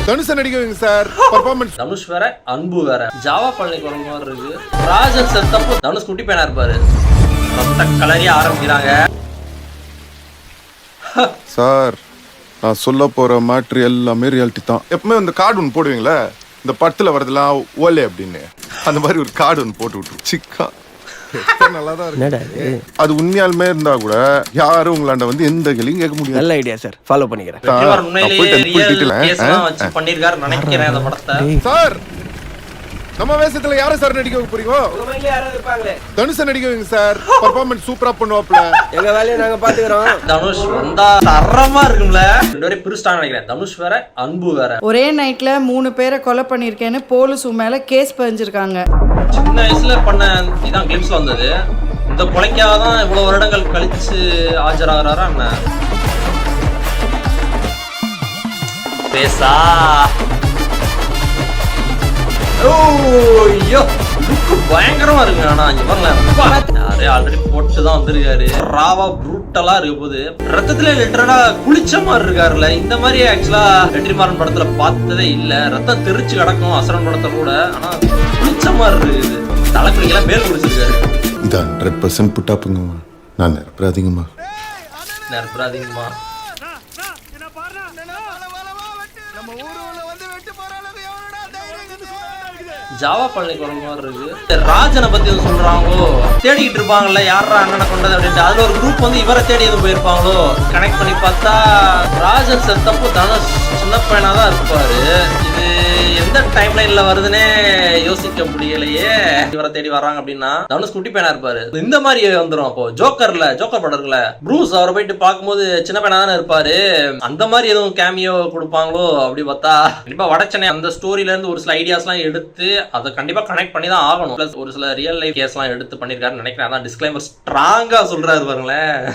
Dhanush நடிக்கவங்க sir. Performance Dhanush வேற, அன்பு வேற. ஜாவா பழனிக்கு மாதிரி இருக்கு. ராஜன் செத்தப்போ தனுஷ் குட்டி பையனா இருப்பாரு. ரத்த கலரி ஆரம்பிக்கிறாங்க. சார், நான் சொல்ல போற மேட்ரு எல்லாமே ரியாலிட்டி தான். எப்பவுமே இந்த கார்டு ஒன்று போடுவீங்களே, இந்த படத்துல வரதெல்லாம் ஓலே அப்படின்னு, அந்த மாதிரி ஒரு கார்டு ஒன்று போட்டு விட்டுரு. சிக்கா நல்லாதான் இருக்கு. அது உண்மையாலுமே இருந்தா கூட யாரும் உங்களாண்ட வந்து எந்த கேள்வியும் கேட்க முடியாது. நல்ல ஐடியா சார், ஃபாலோ பண்ணிக்கிறேன். சார், நம்ம வேஷத்துல யாரை சார் நடிக்க போறீங்க? தனுஷ் நடிக்க வைங்க சார். பெர்ஃபார்மன்ஸ் சூப்பரா பண்ணுவாப்ல. எங்க வேலையை நாங்க பாத்துக்கிறோம். தனுஷ் வந்தா தரமா இருக்கும்ல. ரெண்டு பேரும் பிரிஸ்டான்னு நினைக்கிறேன். தனுஷ் வேற, அன்பு வேற. ஒரே நைட்ல 3 பேரை கொலை பண்ணிருக்கேன்னு போலீஸ் மேல கேஸ் பதிஞ்சிருக்காங்க. சின்ன வயசுல பண்ண இதான் கிளிப்ஸ்ல வந்தது. இந்த கொலைக்காக தான் இவ்வளவு வருடங்கள் கழிச்சு ஆஜராகிறாரா என்ன? பேசா ஐயோ, பயங்கரமா இருக்கு. ஆனா இங்க பாருங்களேன், நிறைய ஆல்ரெடி போட்டு தான் வந்திருக்காரு. ராவா ப்ரூட்டலா இருக்க போது ரத்தத்துல லிட்டரலா குளிச்ச மாதிரி இருக்காருல்ல. இந்த மாதிரி ஆக்சுவலா வெற்றிமாறன் படத்துல பார்த்ததே இல்ல. ரத்தம் தெரிச்சு கிடக்கும் அசுரன் படத்துல கூட. ஆனா குளிச்ச மாதிரி இருக்குது. தலைக்குளிக்கெல்லாம் மேல் குளிச்சிருக்காரு. இது 100% புட்டாப்புங்கம்மா. நான் நிரப்பராதீங்கம்மா. நிரப்பராதீங்கம்மா. ஜாவா பழனிக்கு வர மாதிரி இருக்கு. ராஜனை பத்தி எதுவும் சொல்றாங்களோ, தேடிக்கிட்டு இருப்பாங்கல்ல யாரா அண்ணனை கொண்டது அப்படின்ட்டு. அதுல ஒரு குரூப் வந்து இவரை தேடி எதுவும் போயிருப்பாங்களோ. கனெக்ட் பண்ணி பார்த்தா ராஜன் செத்தப்போ தனுஷ் சின்ன பையனாதான் இருப்பாரு. இது எந்த டைம் லைன்ல வருதுன்னே யோசிக்க முடியலையே. இவரை தேடி வர்றாங்க அப்படின்னா தனுஷ் குட்டி பையனா இருப்பாரு. இந்த மாதிரி வந்துடும். அப்போ ஜோக்கர் படம் இருக்குல்ல, ப்ரூஸ் அவரை போயிட்டு பார்க்கும்போது சின்ன பையனா தானே இருப்பாரு. அந்த மாதிரி எதுவும் கேமியோ கொடுப்பாங்களோ அப்படி பார்த்தா கண்டிப்பா வடச்சென்னை அந்த ஸ்டோரியில இருந்து ஒரு சில ஐடியாஸ் எல்லாம் எடுத்து அதை கண்டிப்பா கனெக்ட் பண்ணி தான் ஆகணும். பிளஸ் ஒரு சில ரியல் லைஃப் கேஸ் எல்லாம் எடுத்து பண்ணிருக்காருன்னு நினைக்கிறேன். அதான் டிஸ்க்ளைமர் ஸ்ட்ராங்கா சொல்றாரு பாருங்களேன்.